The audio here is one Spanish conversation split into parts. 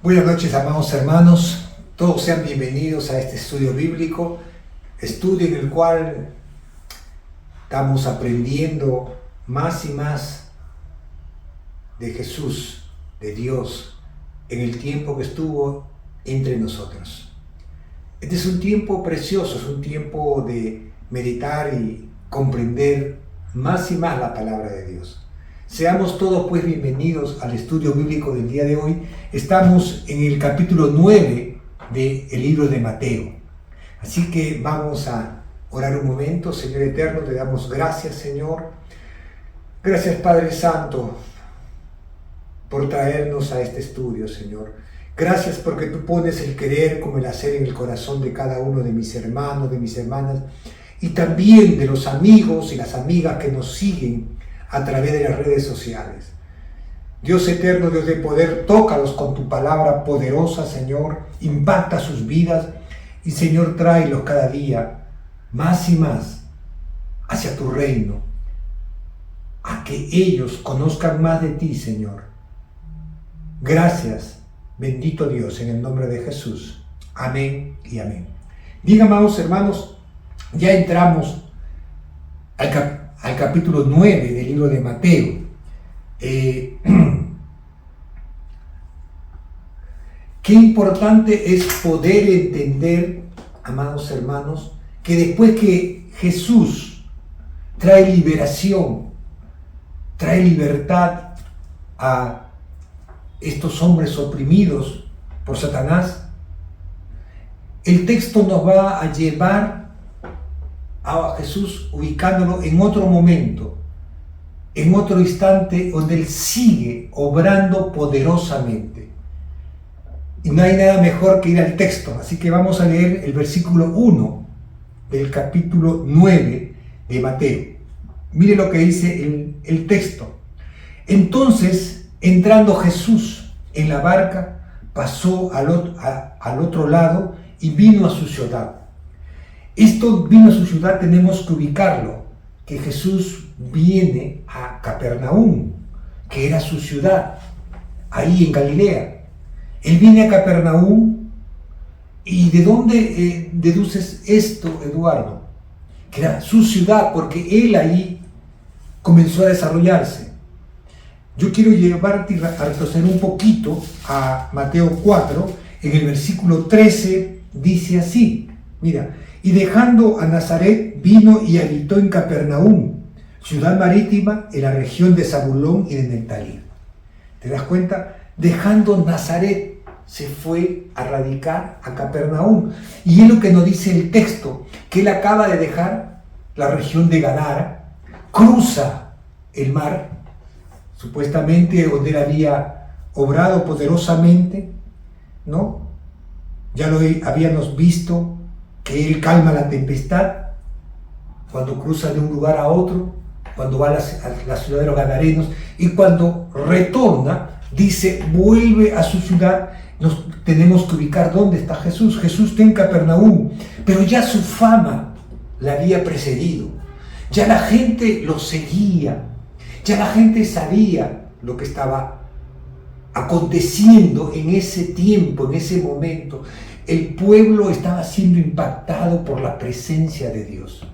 Buenas noches, amados hermanos. Todos sean bienvenidos a este estudio bíblico, estudio en el cual estamos aprendiendo más y más de Jesús, de Dios, en el tiempo que estuvo entre nosotros. Este es un tiempo precioso, es un tiempo de meditar y comprender más y más la palabra de Dios. Seamos todos pues bienvenidos al estudio bíblico del día de hoy. Estamos en el capítulo 9 del libro de Mateo. Así que vamos a orar un momento. Señor eterno, te damos gracias, Señor. Gracias, Padre Santo, por traernos a este estudio, Señor. Gracias porque tú pones el querer como el hacer en el corazón de cada uno de mis hermanos, de mis hermanas, y también de los amigos y las amigas que nos siguen a través de las redes sociales. Dios eterno, Dios de poder, tócalos con tu palabra poderosa, Señor, impacta sus vidas y, Señor, tráelos cada día más y más hacia tu reino, a que ellos conozcan más de ti, Señor. Gracias, bendito Dios, en el nombre de Jesús. Amén y amén. Bien, amados hermanos, ya entramos al capítulo 9 del libro de Mateo. Qué importante es poder entender, amados hermanos, que después que Jesús trae liberación, trae libertad a estos hombres oprimidos por Satanás, el texto nos va a llevar a Jesús ubicándolo en otro momento, en otro instante donde Él sigue obrando poderosamente. Y no hay nada mejor que ir al texto, así que vamos a leer el versículo 1 del capítulo 9 de Mateo. Mire lo que dice el texto. Entonces, entrando Jesús en la barca, pasó al otro lado y vino a su ciudad. Esto vino a su ciudad, tenemos que ubicarlo, que Jesús viene a Capernaum, que era su ciudad, ahí en Galilea. Él viene a Capernaum. ¿Y de dónde deduces esto, Eduardo? Que era su ciudad, porque él ahí comenzó a desarrollarse. Yo quiero llevarte a retroceder un poquito a Mateo 4, en el versículo 13, dice así, mira, y dejando a Nazaret, vino y habitó en Capernaum, ciudad marítima en la región de Zabulón y de Neftalí. ¿Te das cuenta? Dejando Nazaret, se fue a radicar a Capernaum. Y es lo que nos dice el texto, que él acaba de dejar la región de Gadara, cruza el mar, supuestamente donde él había obrado poderosamente, ¿no? Ya lo habíamos visto, que él calma la tempestad cuando cruza de un lugar a otro, cuando va a la ciudad de los Gadarenos, y cuando retorna, dice, vuelve a su ciudad. Nos tenemos que ubicar dónde está Jesús. Jesús está en Capernaum, pero ya su fama la había precedido. Ya la gente lo seguía, ya la gente sabía lo que estaba aconteciendo en ese tiempo, en ese momento. El pueblo estaba siendo impactado por la presencia de Dios.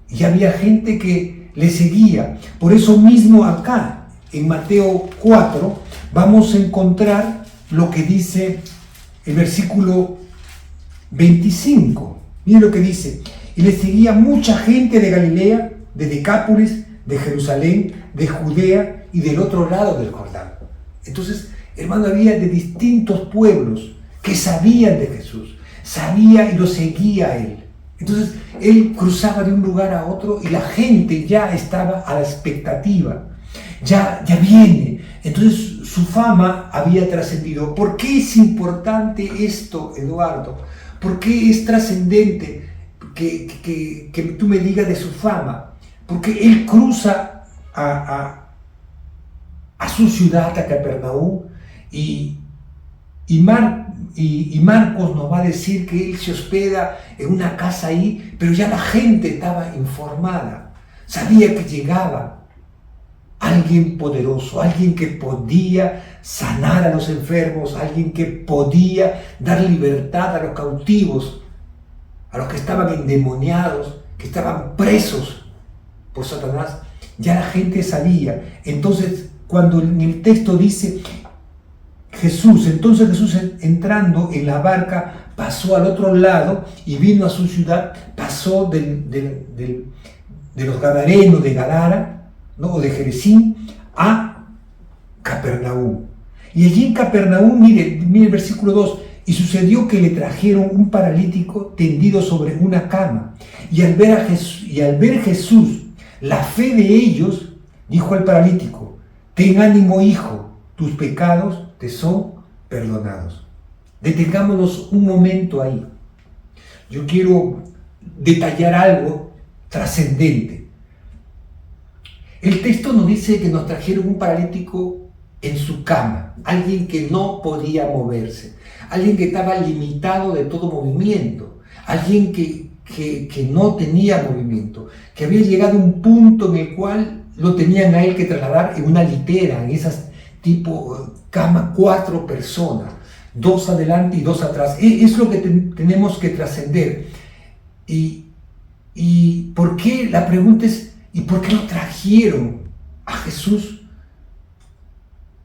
Y había gente que le seguía. Por eso mismo acá, en Mateo 4, vamos a encontrar lo que dice el versículo 25. Miren lo que dice. Y le seguía mucha gente de Galilea, de Decápolis, de Jerusalén, de Judea y del otro lado del Jordán. Entonces, hermano, había de distintos pueblos que sabían de Jesús, sabía y lo seguía a él. Entonces, él cruzaba de un lugar a otro y la gente ya estaba a la expectativa, ya viene. Entonces, su fama había trascendido. ¿Por qué es importante esto, Eduardo? ¿Por qué es trascendente que tú me digas de su fama? Porque él cruza a su ciudad, a Capernaum, y Marcos nos va a decir que él se hospeda en una casa ahí, pero ya la gente estaba informada, sabía que llegaba alguien poderoso, alguien que podía sanar a los enfermos, alguien que podía dar libertad a los cautivos, a los que estaban endemoniados, que estaban presos por Satanás. Ya la gente sabía. Entonces, cuando en el texto dice entonces Jesús entrando en la barca pasó al otro lado y vino a su ciudad, pasó de los Gadarenos, de Gadara, ¿no? O de Jerezín, a Capernaum. Y allí en Capernaum, mire el versículo 2, y sucedió que le trajeron un paralítico tendido sobre una cama. Y al ver Jesús la fe de ellos, dijo al paralítico: ten ánimo, hijo, tus pecados te son perdonados. Detengámonos un momento ahí. Yo quiero detallar algo trascendente. El texto nos dice que nos trajeron un paralítico en su cama, alguien que no podía moverse, alguien que estaba limitado de todo movimiento, alguien que no tenía movimiento, que había llegado a un punto en el cual lo tenían a él que trasladar en una litera, en esas tipo cama, 4 personas, 2 adelante y 2 atrás. Es lo que tenemos que trascender. Y ¿por qué? La pregunta es, ¿y por qué lo trajeron a Jesús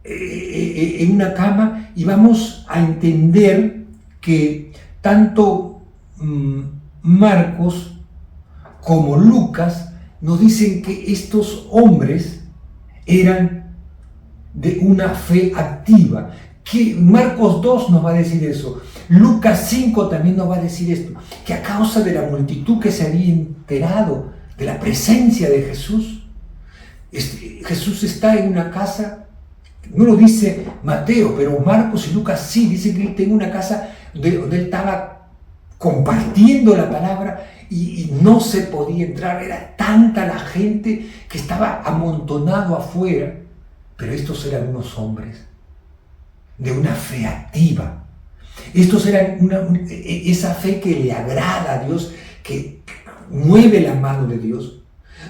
en una cama? Y vamos a entender que tanto Marcos como Lucas nos dicen que estos hombres eran de una fe activa. Que Marcos 2 nos va a decir eso. Lucas 5 también nos va a decir esto, que a causa de la multitud que se había enterado de la presencia de Jesús, Jesús está en una casa. No lo dice Mateo, pero Marcos y Lucas sí dicen que él tenía una casa donde él estaba compartiendo la palabra y no se podía entrar. Era tanta la gente que estaba amontonado afuera, pero estos eran unos hombres de una fe activa. Estos eran esa fe que le agrada a Dios, que mueve la mano de Dios.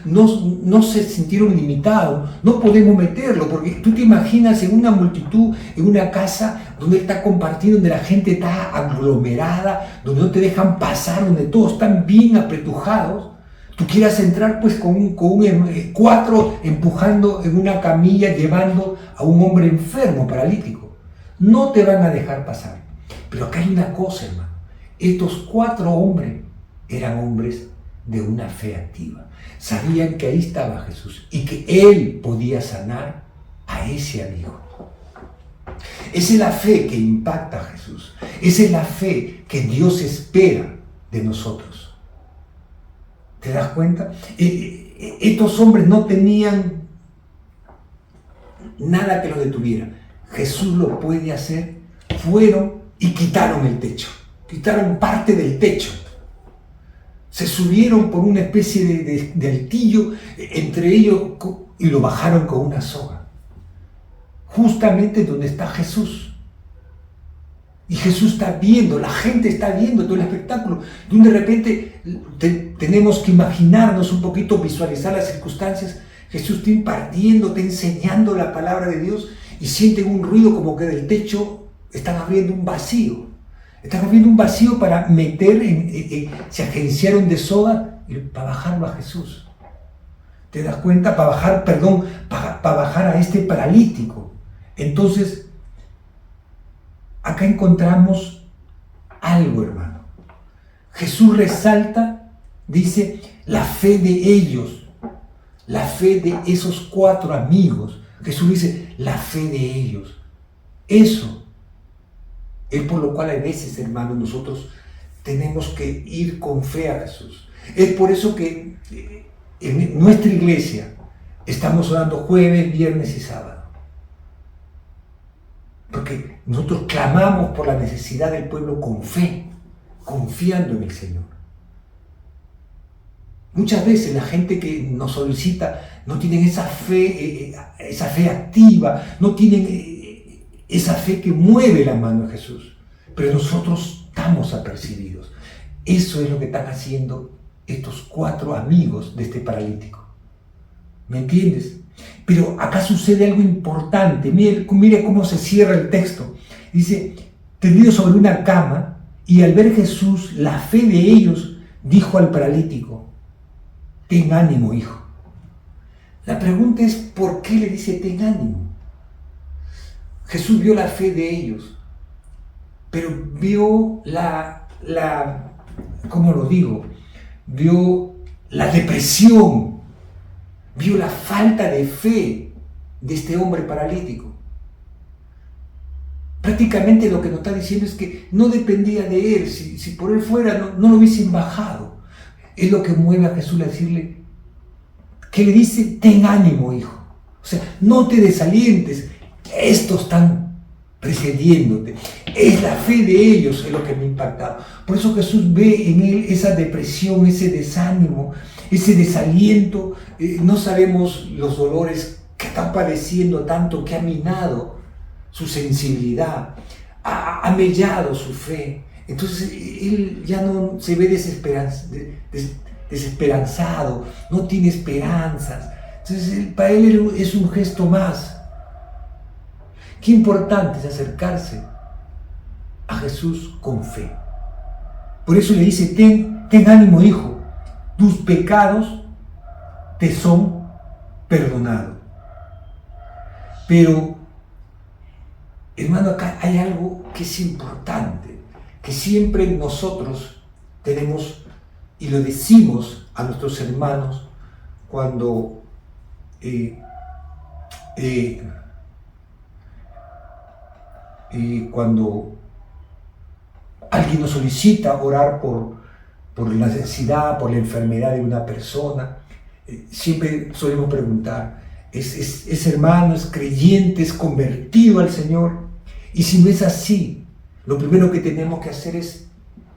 No se sintieron limitados, no podemos meterlo, porque tú te imaginas en una multitud, en una casa donde él está compartiendo, donde la gente está aglomerada, donde no te dejan pasar, donde todos están bien apretujados. Tú quieras entrar pues con 4 empujando en una camilla, llevando a un hombre enfermo, paralítico. No te van a dejar pasar. Pero acá hay una cosa, hermano. Estos 4 hombres eran hombres de una fe activa. Sabían que ahí estaba Jesús y que Él podía sanar a ese amigo. Esa es la fe que impacta a Jesús. Esa es la fe que Dios espera de nosotros. ¿Te das cuenta? Estos hombres no tenían nada que los detuviera. Jesús lo puede hacer. Fueron y quitaron el techo. Quitaron parte del techo. Se subieron por una especie de altillo entre ellos y lo bajaron con una soga. Justamente donde está Jesús. Y Jesús está viendo, la gente está viendo todo el espectáculo. De repente tenemos que imaginarnos un poquito, visualizar las circunstancias. Jesús está impartiendo, está enseñando la palabra de Dios y sienten un ruido como que del techo están abriendo un vacío. Están abriendo un vacío para meter, se agenciaron de soga para bajarlo a Jesús. ¿Te das cuenta? Para bajar a este paralítico. Entonces, acá encontramos algo, hermano. Jesús resalta, dice, la fe de ellos, la fe de esos 4 amigos. Jesús dice, la fe de ellos. Eso es por lo cual a veces, hermano, nosotros tenemos que ir con fe a Jesús. Es por eso que en nuestra iglesia estamos orando jueves, viernes y sábado. Porque nosotros clamamos por la necesidad del pueblo con fe, confiando en el Señor. Muchas veces la gente que nos solicita no tienen esa fe activa, no tienen esa fe que mueve la mano de Jesús. Pero nosotros estamos apercibidos. Eso es lo que están haciendo estos 4 amigos de este paralítico. ¿Me entiendes? Pero acá sucede algo importante. Mire cómo se cierra el texto. Dice, tendido sobre una cama, y al ver Jesús la fe de ellos, dijo al paralítico, ten ánimo, hijo. La pregunta es, ¿por qué le dice ten ánimo? Jesús vio la fe de ellos, pero vio ¿cómo lo digo? Vio la depresión, vio la falta de fe de este hombre paralítico. Prácticamente lo que nos está diciendo es que no dependía de él. Si por él fuera, no lo hubiesen bajado. Es lo que mueve a Jesús a decirle, que le dice, ten ánimo, hijo. O sea, no te desalientes. Estos están precediéndote. Es la fe de ellos es lo que me ha impactado. Por eso Jesús ve en él esa depresión, ese desánimo, ese desaliento. No sabemos los dolores que están padeciendo tanto, que ha minado su sensibilidad, ha mellado su fe. Entonces él ya no se ve desesperanzado, no tiene esperanzas. Entonces para él es un gesto más. Qué importante es acercarse a Jesús con fe. Por eso le dice, ten ánimo, hijo, tus pecados te son perdonados. Pero, hermano, acá hay algo que es importante, que siempre nosotros tenemos y lo decimos a nuestros hermanos cuando cuando alguien nos solicita orar por la necesidad, por la enfermedad de una persona, siempre solemos preguntar, ¿es hermano, es creyente, es convertido al Señor? Y si no es así, lo primero que tenemos que hacer es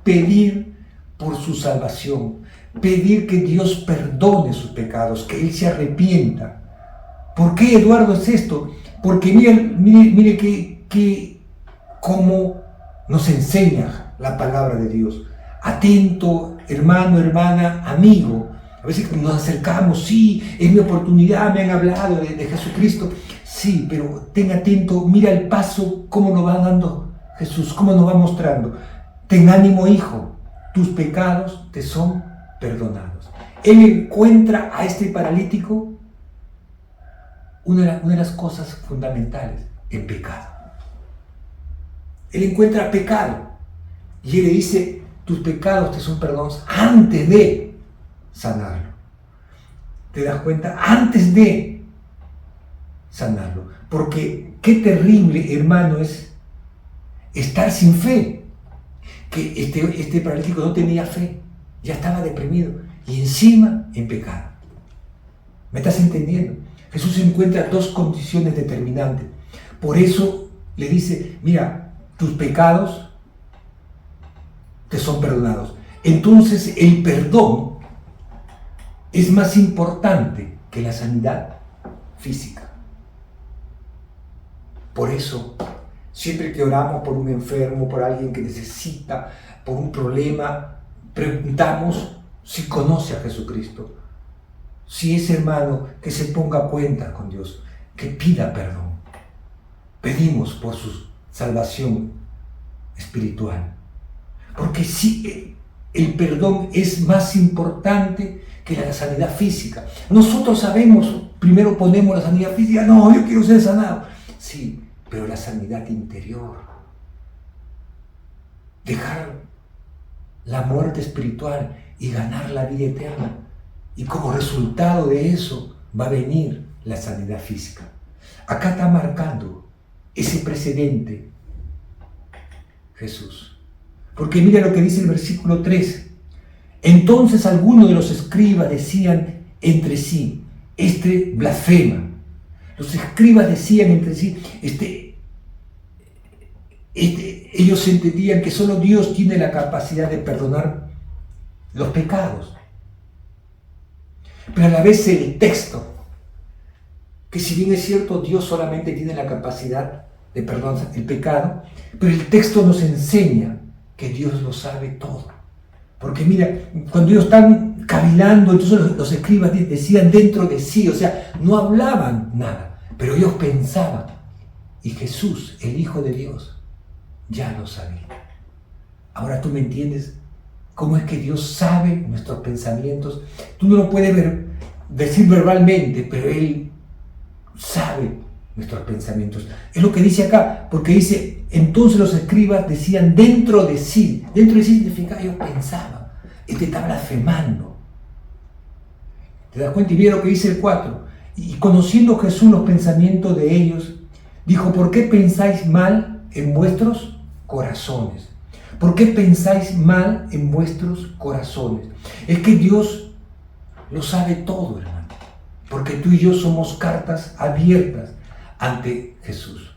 pedir por su salvación, pedir que Dios perdone sus pecados, que Él se arrepienta. ¿Por qué, Eduardo, es esto? Porque mire que cómo nos enseña la palabra de Dios. Atento, hermano, hermana, amigo. A veces nos acercamos, sí, es mi oportunidad, me han hablado de Jesucristo. Sí, pero ten atento, mira el paso, cómo nos va dando Jesús, cómo nos va mostrando. Ten ánimo, hijo, tus pecados te son perdonados. Él encuentra a este paralítico una de las cosas fundamentales, el pecado. Él encuentra pecado y él le dice, tus pecados te son perdonados antes de sanarlo. ¿Te das cuenta? Antes de sanarlo. Porque qué terrible, hermano, es estar sin fe. Que este paralítico no tenía fe, ya estaba deprimido y encima en pecado. ¿Me estás entendiendo? Jesús encuentra dos condiciones determinantes. Por eso le dice, mira, tus pecados te son perdonados. Entonces el perdón es más importante que la sanidad física. Por eso, siempre que oramos por un enfermo, por alguien que necesita, por un problema, preguntamos si conoce a Jesucristo. Si es hermano, que se ponga a cuenta con Dios, que pida perdón. Pedimos por su salvación espiritual. Porque sí, el perdón es más importante que la sanidad física. Nosotros sabemos, primero ponemos la sanidad física, no, yo quiero ser sanado. Sí, pero la sanidad interior. Dejar la muerte espiritual y ganar la vida eterna. Y como resultado de eso va a venir la sanidad física. Acá está marcando ese precedente Jesús. Porque mira lo que dice el versículo 3. Entonces algunos de los escribas decían entre sí, este blasfema. Los escribas decían entre sí, ellos entendían que solo Dios tiene la capacidad de perdonar los pecados. Pero a la vez el texto, que si bien es cierto, Dios solamente tiene la capacidad de perdonar el pecado, pero el texto nos enseña que Dios lo sabe todo. Porque mira, cuando ellos están cavilando. Entonces los escribas decían dentro de sí, o sea, no hablaban nada, pero ellos pensaban. Y Jesús, el Hijo de Dios, ya lo sabía. Ahora tú me entiendes cómo es que Dios sabe nuestros pensamientos. Tú no lo puedes decir verbalmente, pero Él sabe nuestros pensamientos. Es lo que dice acá, porque dice, entonces los escribas decían dentro de sí. Dentro de sí significa ellos pensaban. Este está blasfemando. ¿Te das cuenta? Y mira lo que dice el 4. Y conociendo Jesús los pensamientos de ellos, dijo, ¿por qué pensáis mal en vuestros corazones? ¿Por qué pensáis mal en vuestros corazones? Es que Dios lo sabe todo, hermano. Porque tú y yo somos cartas abiertas ante Jesús.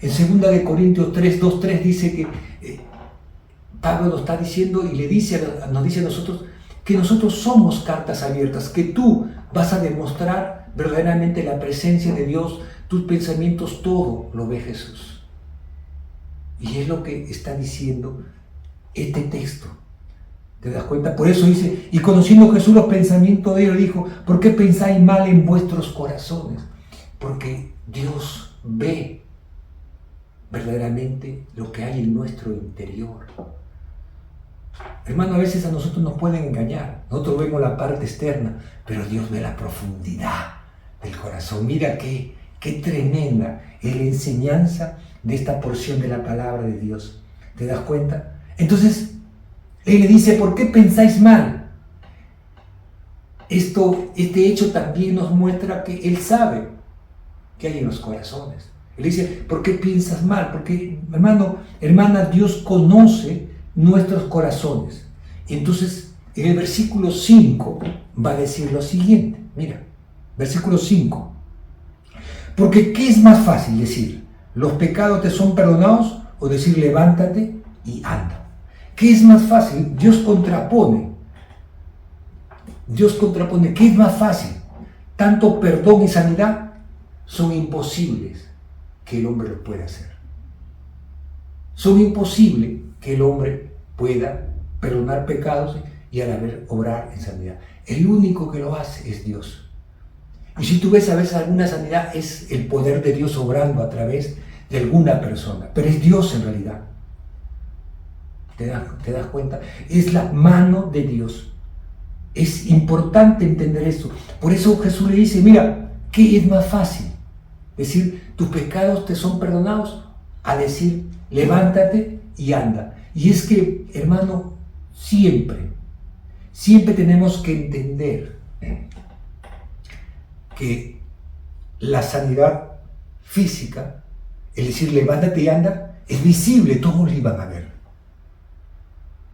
En 2 Corintios 3, 2, 3 dice que Pablo nos está diciendo y nos dice a nosotros que nosotros somos cartas abiertas, que tú vas a demostrar verdaderamente la presencia de Dios, tus pensamientos, todo lo ve Jesús. Y es lo que está diciendo este texto. ¿Te das cuenta? Por eso dice, y conociendo Jesús los pensamientos de ellos, dijo, ¿por qué pensáis mal en vuestros corazones? Porque Dios ve verdaderamente lo que hay en nuestro interior. Hermano, a veces a nosotros nos pueden engañar. Nosotros vemos la parte externa, pero Dios ve la profundidad del corazón. Mira qué tremenda es la enseñanza de esta porción de la palabra de Dios. ¿Te das cuenta? Entonces, Él le dice, ¿por qué pensáis mal? Este hecho también nos muestra que Él sabe qué hay en los corazones. Él dice, ¿por qué piensas mal? Porque, hermano, hermana, Dios conoce nuestros corazones. Entonces, en el versículo 5 va a decir lo siguiente. Mira, versículo 5. Porque, ¿qué es más fácil decir? ¿Los pecados te son perdonados? O decir, levántate y anda. ¿Qué es más fácil? Dios contrapone. ¿Qué es más fácil? Tanto perdón y sanidad son imposibles que el hombre lo pueda hacer. Son imposibles que el hombre pueda perdonar pecados y a la vez obrar en sanidad. El único que lo hace es Dios. Y si tú ves a veces alguna sanidad, es el poder de Dios obrando a través de alguna persona, pero es Dios en realidad. ¿Te das cuenta? Es la mano de Dios. Es importante entender eso. Por eso Jesús le dice, mira, ¿qué es más fácil? Decir, tus pecados te son perdonados, a decir, levántate y anda. Y es que, hermano, siempre tenemos que entender que la sanidad física, es decir, levántate y anda, es visible, todos lo iban a ver.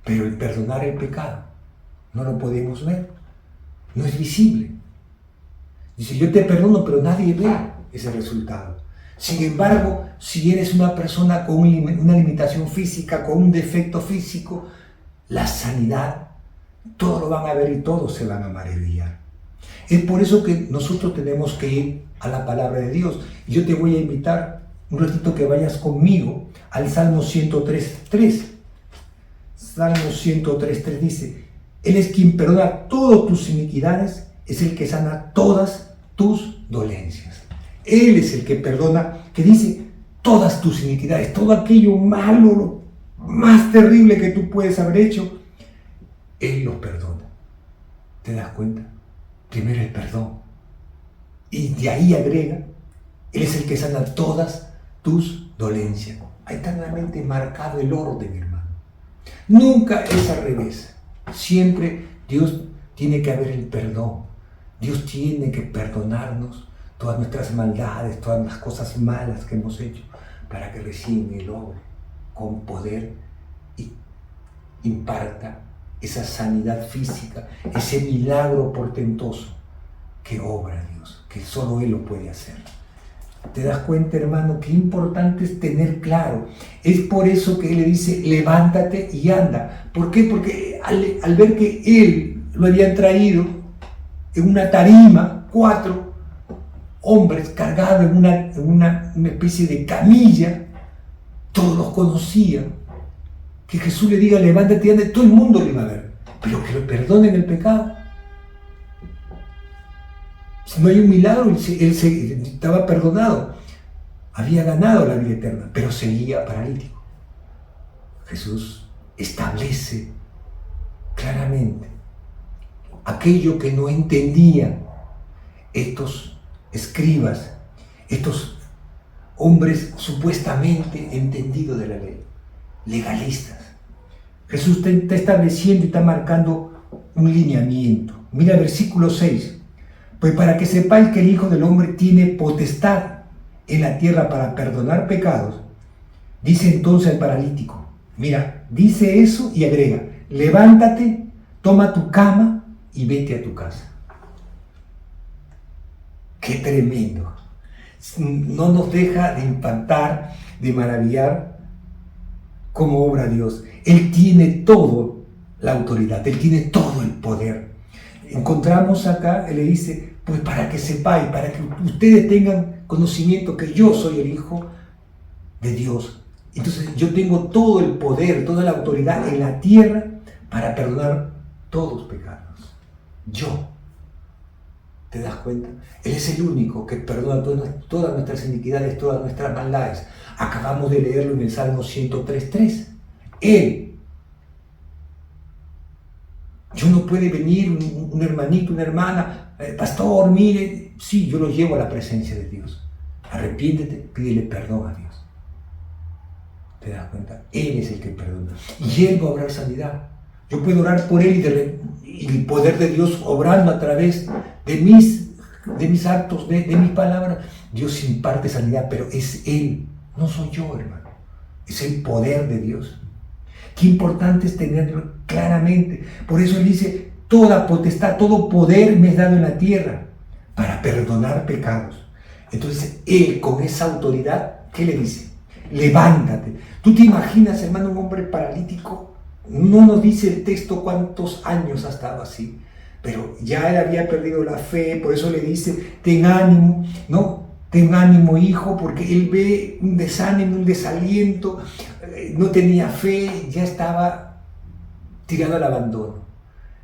Pero el perdonar el pecado no lo podemos ver, no es visible. Dice, yo te perdono, pero nadie ve ese resultado. Sin embargo, si eres una persona con una limitación física, con un defecto físico, la sanidad, todos lo van a ver y todos se van a maravillar. Es por eso que nosotros tenemos que ir a la palabra de Dios. Y yo te voy a invitar un ratito que vayas conmigo al Salmo 103.3. Salmo 103.3 dice, Él es quien perdona todas tus iniquidades, es el que sana todas tus dolencias. Él es el que perdona, que dice todas tus iniquidades, todo aquello malo, lo más terrible que tú puedes haber hecho, Él lo perdona. ¿Te das cuenta? Primero el perdón. Y de ahí agrega, Él es el que sana todas tus dolencias. Ahí está realmente marcado el orden, hermano. Nunca es al revés. Siempre Dios tiene que haber el perdón. Dios tiene que perdonarnos todas nuestras maldades, todas las cosas malas que hemos hecho, para que recién Él obre con poder y imparta esa sanidad física, ese milagro portentoso que obra Dios, que solo Él lo puede hacer. ¿Te das cuenta, hermano? Qué importante es tener claro. Es por eso que Él le dice, levántate y anda. ¿Por qué? Porque al ver que Él lo habían traído en una tarima, 4 hombres cargados en una especie de camilla, todos los conocían. Que Jesús le diga, levántate y anda, todo el mundo lo iba a ver. Pero que lo perdonen el pecado, no hay un milagro, él estaba perdonado, había ganado la vida eterna, pero seguía paralítico. Jesús establece claramente aquello que no entendían estos escribas, estos hombres supuestamente entendidos de la ley, legalistas. Jesús está estableciendo y está marcando un lineamiento. Mira el versículo 6. Pues para que sepáis que el Hijo del Hombre tiene potestad en la tierra para perdonar pecados, dice entonces al paralítico. Mira, dice eso y agrega, levántate, toma tu cama y vete a tu casa. ¡Qué tremendo! No nos deja de impactar, de maravillar cómo obra Dios. Él tiene toda la autoridad, Él tiene todo el poder. Encontramos acá, Él le dice, pues para que sepáis, para que ustedes tengan conocimiento que yo soy el Hijo de Dios. Entonces yo tengo todo el poder, toda la autoridad en la tierra para perdonar todos los pecados. Yo. ¿Te das cuenta? Él es el único que perdona todas nuestras iniquidades, todas nuestras maldades. Acabamos de leerlo en el Salmo 103:3. Él. Yo no puede venir un hermanito, una hermana, pastor, mire. Sí, yo lo llevo a la presencia de Dios. Arrepiéntete, pídele perdón a Dios. ¿Te das cuenta? Él es el que perdona. Y Él va a obrar sanidad. Yo puedo orar por Él y el poder de Dios obrando a través de mis actos, de mis palabras. Dios imparte sanidad, pero es Él, no soy yo, hermano. Es el poder de Dios. Qué importante es tenerlo claramente. Por eso Él dice, toda potestad, todo poder me es dado en la tierra para perdonar pecados. Entonces Él, con esa autoridad, ¿qué le dice? Levántate. ¿Tú te imaginas, hermano, un hombre paralítico? No nos dice el texto cuántos años ha estado así, pero ya él había perdido la fe, por eso le dice, ten ánimo, ¿no? Ten ánimo, hijo, porque él ve un desánimo, un desaliento, no tenía fe, ya estaba tirado al abandono.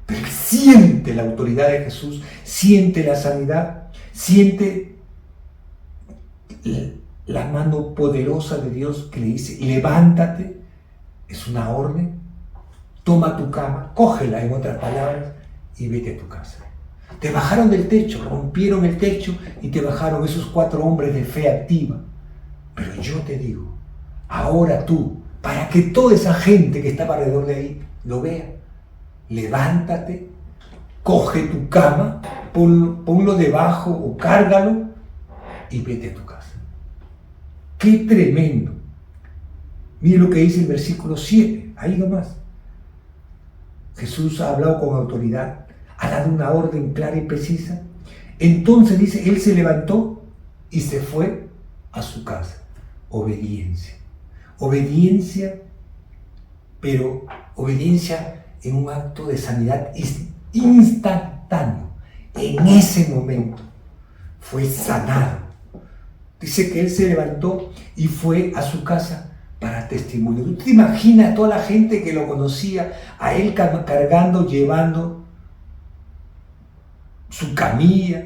Pero él siente la autoridad de Jesús, siente la sanidad, siente la mano poderosa de Dios que le dice, levántate, es una orden. Toma tu cama, cógela en otras palabras y vete a tu casa. Te bajaron del techo, rompieron el techo y te bajaron esos 4 hombres de fe activa. Pero yo te digo, ahora tú, para que toda esa gente que estaba alrededor de ahí lo vea, levántate, coge tu cama, ponlo debajo o cárgalo y vete a tu casa. ¡Qué tremendo! Mire lo que dice el versículo 7, ahí nomás. Jesús ha hablado con autoridad, ha dado una orden clara y precisa. Entonces dice, Él se levantó y se fue a su casa. Obediencia. Obediencia, pero obediencia en un acto de sanidad instantáneo. En ese momento fue sanado. Dice que Él se levantó y fue a su casa para testimonio. ¿Tú te imaginas a toda la gente que lo conocía, a Él cargando, llevando su camilla,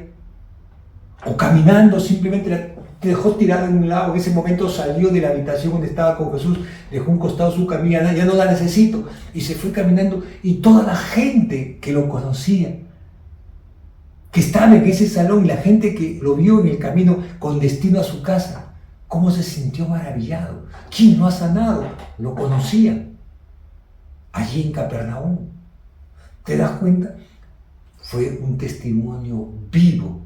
o caminando, simplemente te dejó tirado en un lado? En ese momento salió de la habitación donde estaba con Jesús, dejó un costado su camilla, ya no la necesito, y se fue caminando, y toda la gente que lo conocía, que estaba en ese salón, y la gente que lo vio en el camino con destino a su casa, ¿cómo se sintió maravillado? ¿Quién lo ha sanado? Lo conocía. Allí en Capernaum. ¿Te das cuenta? Fue un testimonio vivo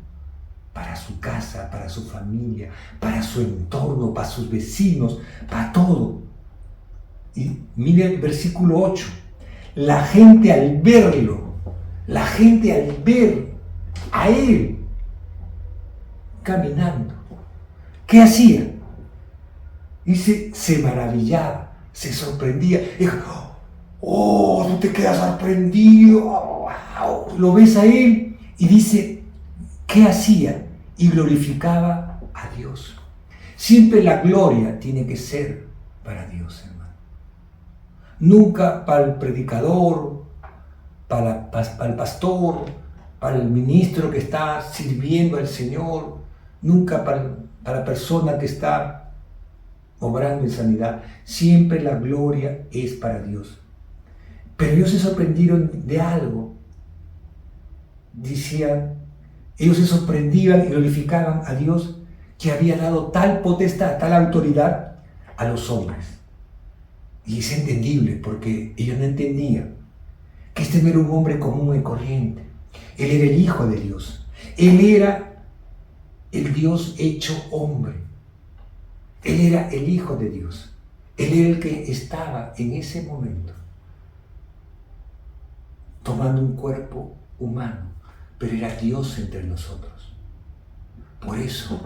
para su casa, para su familia, para su entorno, para sus vecinos, para todo. Y mire el versículo 8. La gente al verlo, la gente al ver a Él caminando, ¿qué hacía? Dice, se maravillaba, se sorprendía. Dijo, oh, tú te quedas sorprendido. Oh, wow. Lo ves a Él y dice, ¿qué hacía? Y glorificaba a Dios. Siempre la gloria tiene que ser para Dios, hermano. Nunca para el predicador, para el pastor, para el ministro que está sirviendo al Señor, nunca para la persona que está obrando en sanidad. Siempre la gloria es para Dios. Pero ellos se sorprendieron de algo. Ellos se sorprendían y glorificaban a Dios que había dado tal potestad, tal autoridad a los hombres. Y es entendible porque ellos no entendían que este no era un hombre común y corriente. Él era el Hijo de Dios. Él era el Dios hecho hombre. Él era el Hijo de Dios. Él era el que estaba en ese momento tomando un cuerpo humano, pero era Dios entre nosotros. Por eso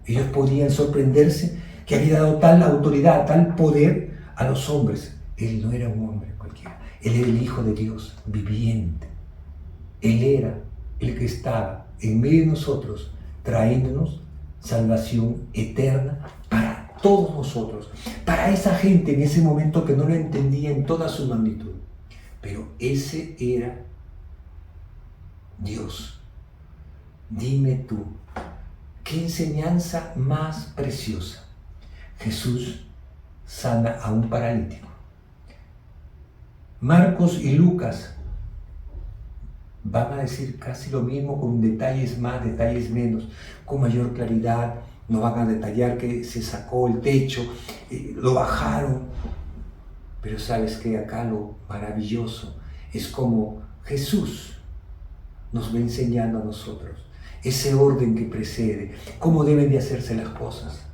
ellos podían sorprenderse que había dado tal autoridad, tal poder a los hombres. Él no era un hombre cualquiera. Él era el Hijo de Dios viviente. Él era el que estaba en medio de nosotros, trayéndonos salvación eterna para todos nosotros, para esa gente en ese momento que no lo entendía en toda su magnitud. Pero ese era Dios. Dime tú, ¿qué enseñanza más preciosa? Jesús sana a un paralítico. Marcos y Lucas van a decir casi lo mismo, con detalles más, detalles menos, con mayor claridad. No van a detallar que se sacó el techo, lo bajaron. Pero sabes que acá lo maravilloso es como Jesús nos va enseñando a nosotros ese orden que precede, cómo deben de hacerse las cosas.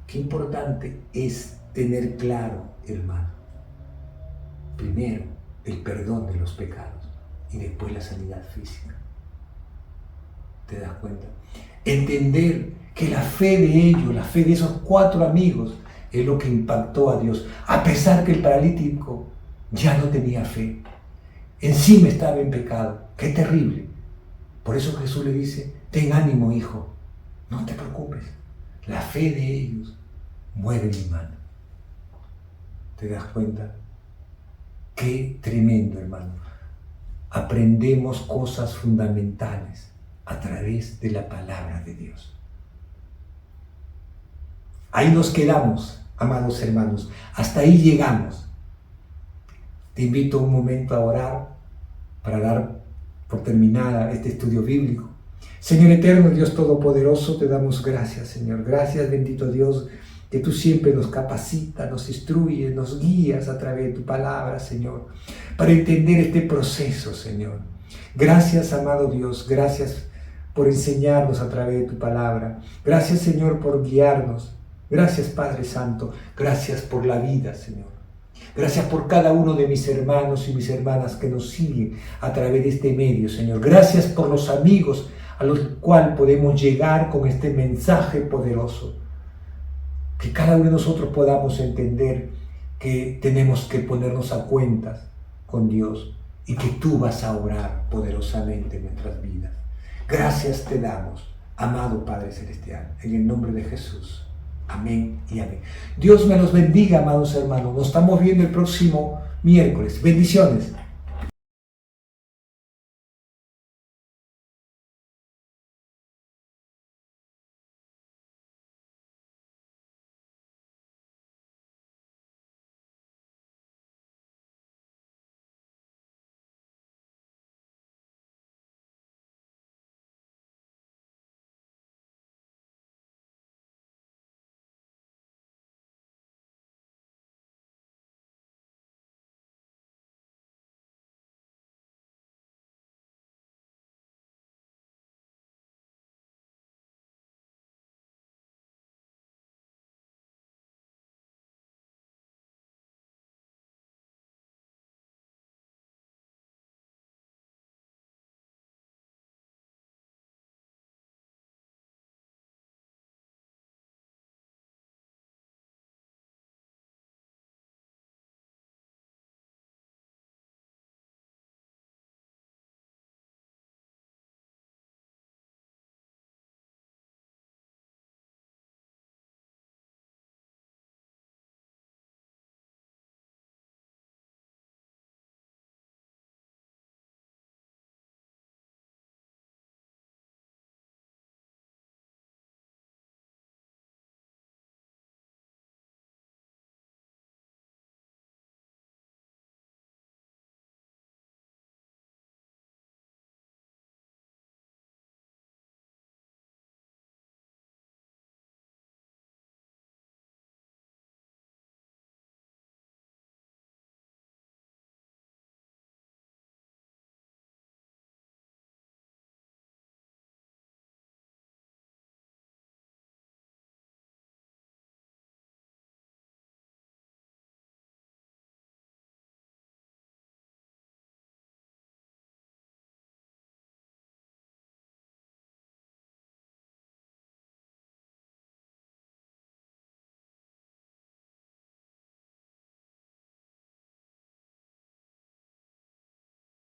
Qué importante es tener claro, hermano, primero el perdón de los pecados y después la sanidad física. ¿Te das cuenta? Entender que la fe de ellos, la fe de esos 4 amigos, es lo que impactó a Dios, a pesar que el paralítico ya no tenía fe. Encima estaba en pecado. ¡Qué terrible! Por eso Jesús le dice, ten ánimo, hijo, no te preocupes. La fe de ellos mueve mi mano. ¿Te das cuenta? ¡Qué tremendo, hermano! Aprendemos cosas fundamentales a través de la palabra de Dios. Ahí nos quedamos, amados hermanos. Hasta ahí llegamos. Te invito un momento a orar para dar por terminada este estudio bíblico. Señor eterno, Dios todopoderoso, te damos gracias, Señor. Gracias, bendito Dios, que tú siempre nos capacitas, nos instruyes, nos guías a través de tu palabra, Señor, para entender este proceso, Señor. Gracias, amado Dios, gracias por enseñarnos a través de tu palabra. Gracias, Señor, por guiarnos. Gracias, Padre Santo. Gracias por la vida, Señor. Gracias por cada uno de mis hermanos y mis hermanas que nos siguen a través de este medio, Señor. Gracias por los amigos a los cuales podemos llegar con este mensaje poderoso. Que cada uno de nosotros podamos entender que tenemos que ponernos a cuentas con Dios y que tú vas a obrar poderosamente en nuestras vidas. Gracias te damos, amado Padre Celestial, en el nombre de Jesús. Amén y amén. Dios me los bendiga, amados hermanos. Nos estamos viendo el próximo miércoles. Bendiciones.